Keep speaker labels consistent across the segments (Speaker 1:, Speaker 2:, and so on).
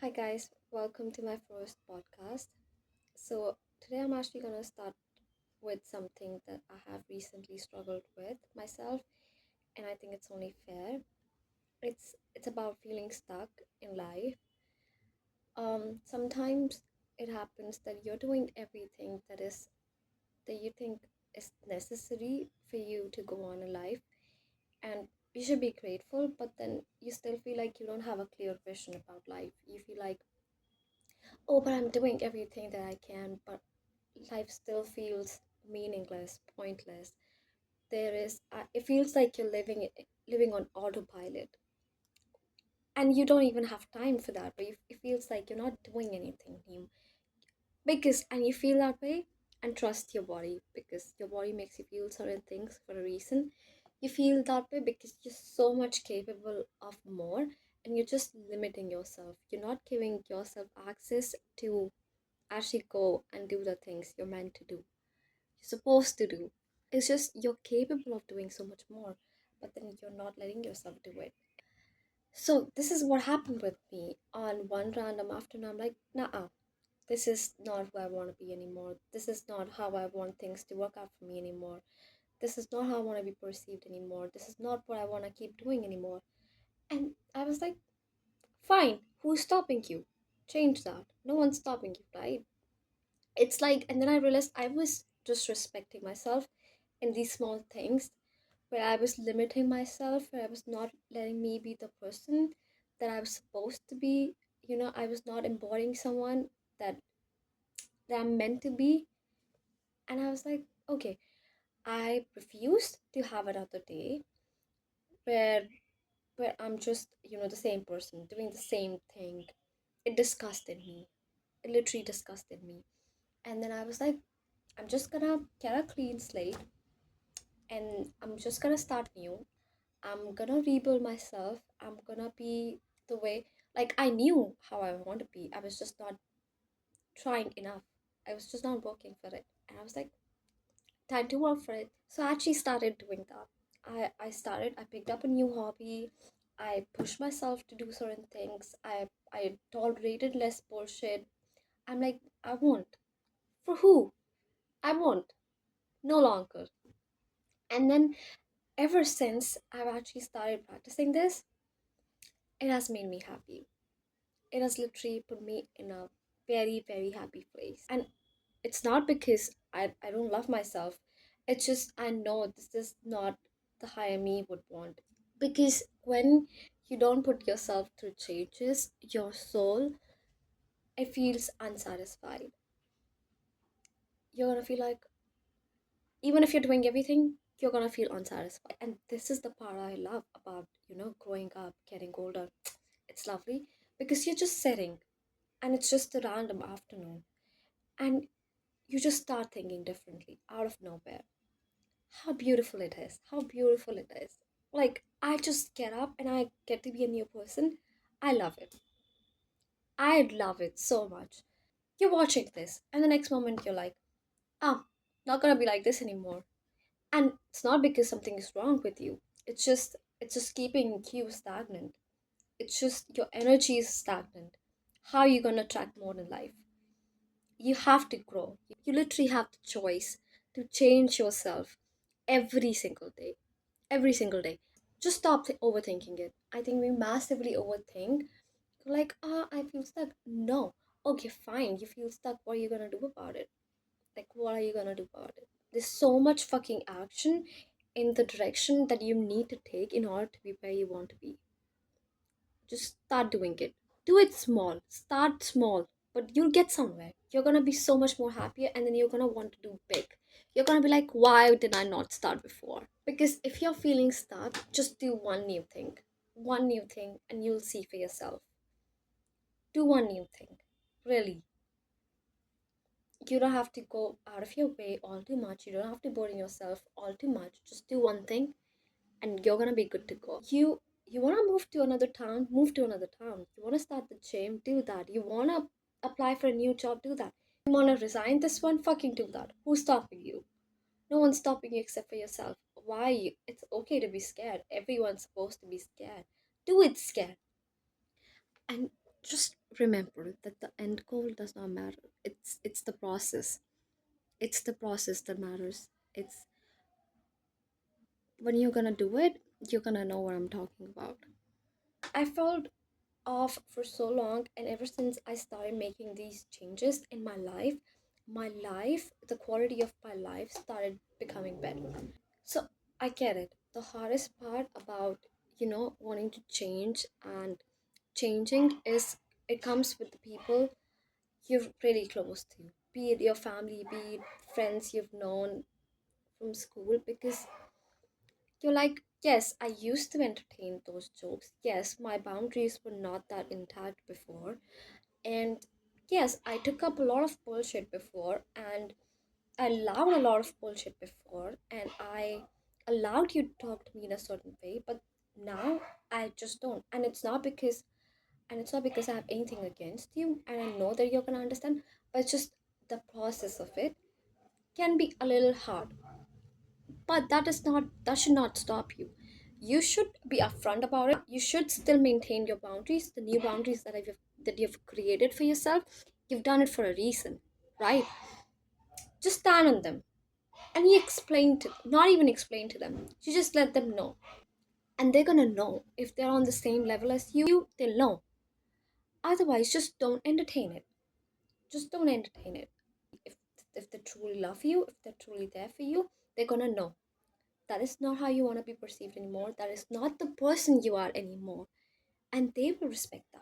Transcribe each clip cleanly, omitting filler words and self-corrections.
Speaker 1: Hi guys, welcome to my first podcast. So today I'm actually gonna start with something that I have recently struggled with myself, and I think it's only fair. It's about feeling stuck in life. Sometimes it happens that you're doing everything that you think is necessary for you to go on in life, and you should be grateful, but then you still feel like you don't have a clear vision about life. You feel like, oh, but I'm doing everything that I can, but life still feels meaningless, pointless. It feels like you're living on autopilot, and you don't even have time for that. But it feels like you're not doing anything new and you feel that way. And trust your body because your body makes you feel certain things for a reason. You feel that way because you're so much capable of more, and you're just limiting yourself. You're not giving yourself access to actually go and do the things you're meant to do, you're supposed to do. It's just you're capable of doing so much more, but then you're not letting yourself do it. So this is what happened with me on one random afternoon. I'm like, nah, this is not who I want to be anymore. This is not how I want things to work out for me anymore. This is not how I want to be perceived anymore. This is not what I want to keep doing anymore. And I was like, fine, who's stopping you? Change that. No one's stopping you, right? It's like, and then I realized I was disrespecting myself in these small things, where I was limiting myself, where I was not letting me be the person that I was supposed to be. I was not embodying someone that I'm meant to be. And I was like, okay, I refused to have another day where I'm just, the same person doing the same thing. It disgusted me. It literally disgusted me. And then I was like, I'm just gonna get a clean slate and I'm just gonna start new. I'm gonna rebuild myself. I'm gonna be the way, like, I knew how I want to be. I was just not trying enough. I was just not working for it. And I was like, time to work for it. So I actually started doing that. I picked up a new hobby. I pushed myself to do certain things. I tolerated less bullshit. I'm like, I won't. For who? I won't. No longer. And then ever since I've actually started practicing this, it has made me happy. It has literally put me in a very, very happy place. And it's not because I don't love myself. It's just I know this is not the higher me would want. Because when you don't put yourself through changes, your soul, it feels unsatisfied. You're gonna feel like, even if you're doing everything, you're gonna feel unsatisfied. And this is the part I love about, growing up, getting older. It's lovely because you're just sitting and it's just a random afternoon. And you just start thinking differently out of nowhere. How beautiful it is. How beautiful it is. Like, I just get up and I get to be a new person. I love it. I love it so much. You're watching this, and the next moment you're like, ah, not gonna be like this anymore. And it's not because something is wrong with you. It's just keeping you stagnant. It's just your energy is stagnant. How are you gonna attract more in life? You have to grow. You literally have the choice to change yourself every single day. Every single day. Just stop overthinking it. I think we massively overthink. Like, I feel stuck. No. Okay, fine. You feel stuck. What are you gonna do about it? Like, what are you gonna do about it? There's so much fucking action in the direction that you need to take in order to be where you want to be. Just start doing it. Do it small. Start small, but you'll get somewhere. You're gonna be so much more happier, and then you're gonna want to do big. You're gonna be like, why did I not start before? Because if you're feeling stuck, just do one new thing. One new thing, and you'll see for yourself. Do one new thing. Really. You don't have to go out of your way all too much. You don't have to burden yourself all too much. Just do one thing and you're gonna be good to go. You wanna move to another town, move to another town. You wanna start the gym, do that. You wanna apply for a new job, do that. You wanna resign this one, fucking do that. Who's stopping you? No one's stopping you except for yourself. Why? It's okay to be scared. Everyone's supposed to be scared. Do it scared. And just remember that the end goal does not matter. It's the process. It's the process that matters. It's when you're gonna do it, you're gonna know what I'm talking about. I felt off for so long, and ever since I started making these changes in my life, the quality of my life started becoming better. So I get it. The hardest part about, wanting to change and changing is it comes with the people you're really close to, be it your family, be it friends you've known from school, because you're like, yes, I used to entertain those jokes. Yes, my boundaries were not that intact before. And yes, I took up a lot of bullshit before, and I allowed a lot of bullshit before, and I allowed you to talk to me in a certain way, but now I just don't. And it's not because I have anything against you, and I know that you're gonna understand, but it's just the process of it can be a little hard. But that should not stop you. You should be upfront about it. You should still maintain your boundaries, the new boundaries that you've created for yourself. You've done it for a reason, right? Just stand on them. And you explain to, not even explain to them, you just let them know. And they're gonna know. If they're on the same level as you, they'll know. Otherwise, just don't entertain it. Just don't entertain it. if if they truly love you, if they're truly there for you, they're gonna know that is not how you want to be perceived anymore. That is not the person you are anymore. And they will respect that.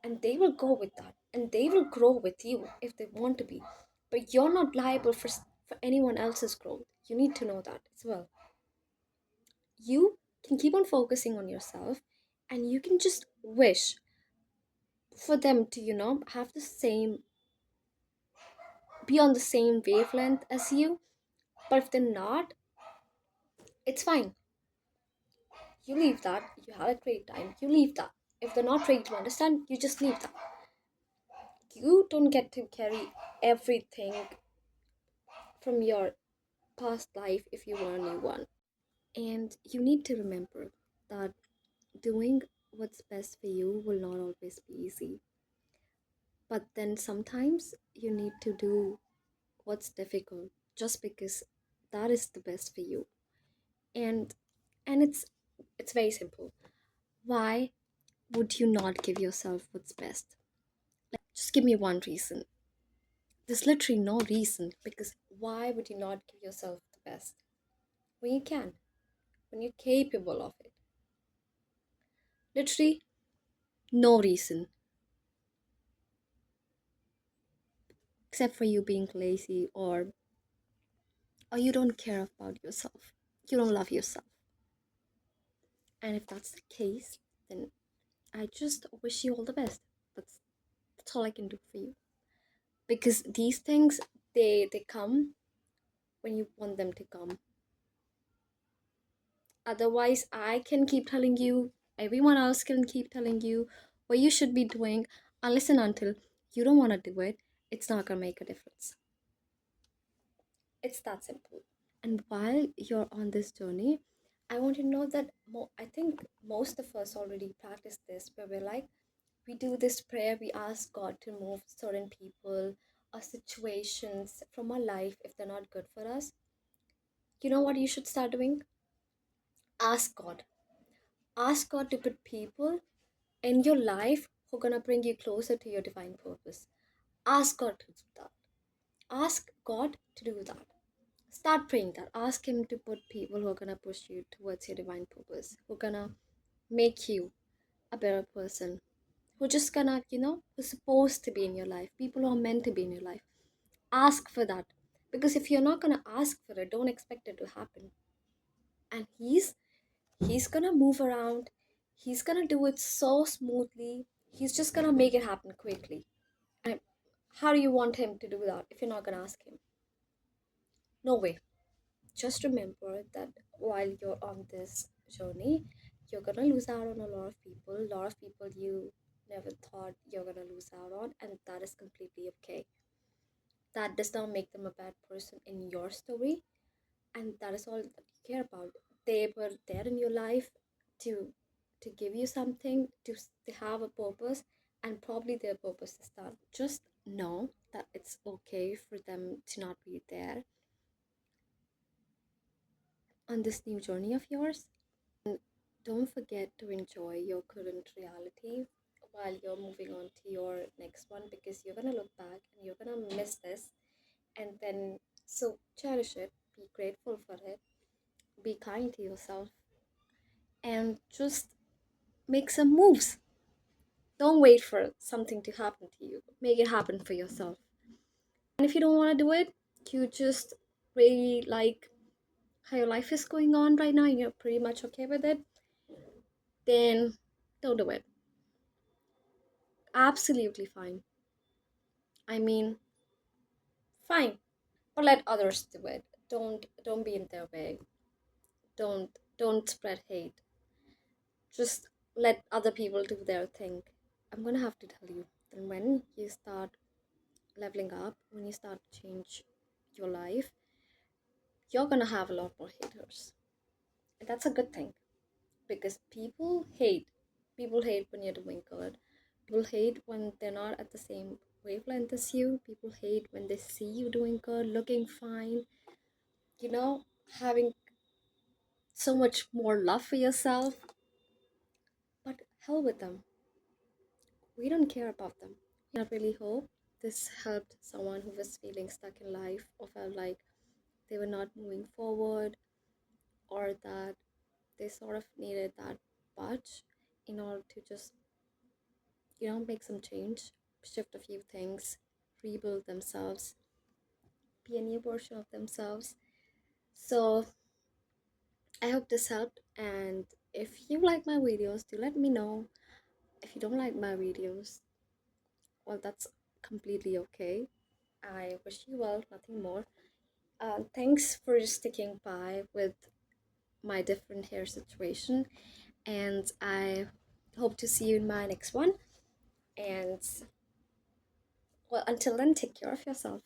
Speaker 1: And they will go with that. And they will grow with you if they want to be. But you're not liable for anyone else's growth. You need to know that as well. You can keep on focusing on yourself, and you can just wish for them to, have the same, be on the same wavelength as you. But if they're not, it's fine. You leave that. You had a great time. You leave that. If they're not ready to understand, you just leave that. You don't get to carry everything from your past life if you want a new one. And you need to remember that doing what's best for you will not always be easy. But then sometimes you need to do what's difficult just because that is the best for you. And and it's very simple. Why would you not give yourself what's best? Just give me one reason. There's literally no reason, because why would you not give yourself the best when you can, when you're capable of it? Literally no reason, except for you being lazy, or you don't care about yourself. You don't love yourself. And if that's the case, then I just wish you all the best. That's all I can do for you. Because these things, they come when you want them to come. Otherwise, I can keep telling you, everyone else can keep telling you what you should be doing, unless and until you don't want to do it, it's not gonna make a difference. It's that simple. And while you're on this journey, I want you to know that I think most of us already practice this, where we're like, we do this prayer, we ask God to move certain people or situations from our life if they're not good for us. You know what you should start doing? Ask God. Ask God to put people in your life who are gonna bring you closer to your divine purpose. Ask God to do that. Ask God to do that. Start praying that. Ask Him to put people who are gonna push you towards your divine purpose, who are gonna make you a better person, who just gonna, who's supposed to be in your life, people who are meant to be in your life. Ask for that. Because if you're not gonna ask for it, don't expect it to happen. And He's gonna move around. He's gonna do it so smoothly. He's just gonna make it happen quickly. And how do you want him to do that if you're not gonna ask him? No way. Just remember that while you're on this journey, you're gonna lose out on a lot of people you never thought you're gonna lose out on, and that is completely okay. That does not make them a bad person in your story, and that is all that you care about. They were there in your life to give you something, to have a purpose, And probably their purpose is that just know that it's okay for them to not be there on this new journey of yours. And don't forget to enjoy your current reality while you're moving on to your next one, because you're gonna look back and you're gonna miss this. And then, so cherish it, be grateful for it, be kind to yourself, and just make some moves. Don't wait for something to happen to you, make it happen for yourself. And if you don't want to do it, you just really like how your life is going on right now and you're pretty much okay with it, then don't do it. Absolutely fine. I mean, fine. But let others do it. Don't be in their way. Don't spread hate. Just let other people do their thing. I'm gonna have to tell you that when you start leveling up, when you start to change your life, you're gonna have a lot more haters. And that's a good thing, because people hate when you're doing good. People hate when they're not at the same wavelength as you. People hate when they see you doing good, looking fine, you know, having so much more love for yourself. But hell with them, we don't care about them. I really hope this helped someone who was feeling stuck in life or felt like they were not moving forward, or that they sort of needed that budge in order to just, make some change, shift a few things, rebuild themselves, be a new version of themselves. So I hope this helped. And if you like my videos, do let me know. If you don't like my videos, well, that's completely okay. I wish you well, nothing more. Thanks for sticking by with my different hair situation, and I hope to see you in my next one. And well, until then, take care of yourself.